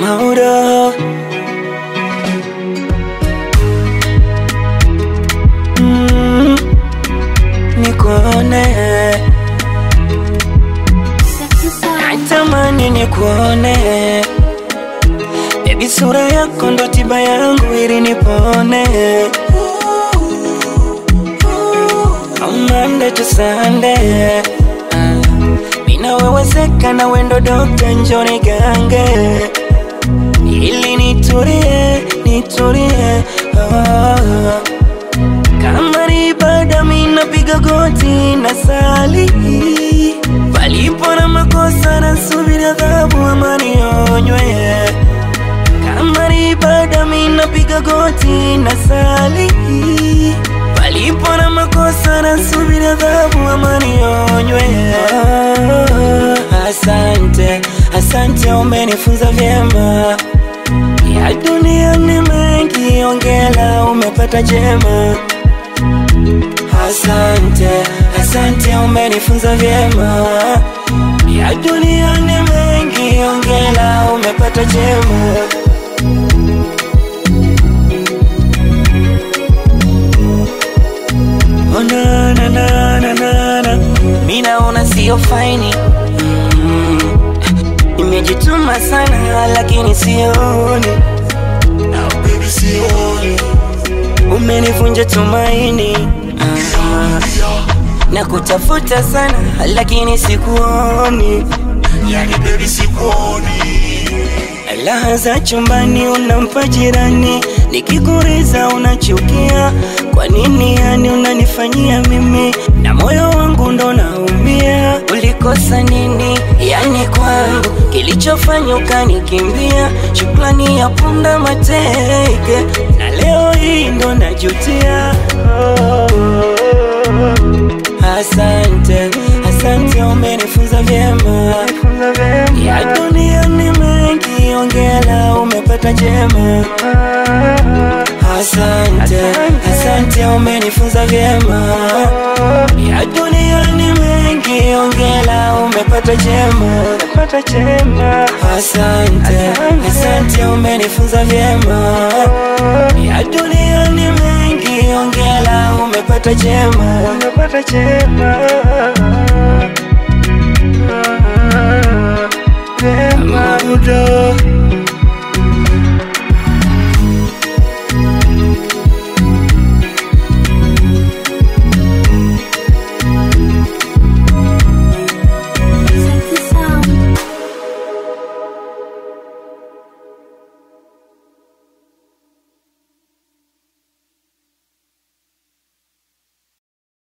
Mauro. Nikuone, natamani nikuone. Baby, sura yako ndo tiba yangu ili nipone. Monday to Sunday, mina wewezeka na wendo dokta, njoo nigange ili nitulie, nitulie. Kama ni ibada mina piga goti na sali, palipo na makosa na subiri adhabu ama nionywe. Kama ni ibada mina piga goti na sali, palipo na makosa na subiri adhabu ama nionywe. Asante, asante umenifunza vyema. Ya dunia ni mengi, ongela umepata jema. Asante, asante umenifunza vyema. Ya dunia ni mengi, ongela umepata jema. Oh na na na na na na, mina ona sio faini. Nimejituma sana lakini sioni. Now baby sioni, umenivunja tumaini. Na kutafuta sana lakini sikuoni. Yani baby sikuoni. Raha za chumbani unampa jirani, nikikuriza unachukia. Kwa nini yani unanifanyia mimi, na moyo wangu ndo naumia. Ulikosa nini yani kwangu, kilichofanya ukanikimbia? Shukrani ya punda mateke, na leo hii ndo najutia. Asante, asante umenifunza vyema. Ya dunia ni mengi, ongela umepata jema. Asante, asante umenifunza vyema. Ya dunia ni mengi, ongela umepata jema. Asante, asante umenifunza vyema. Ya dunia ni mengi, ongela umepata jema. Mauro.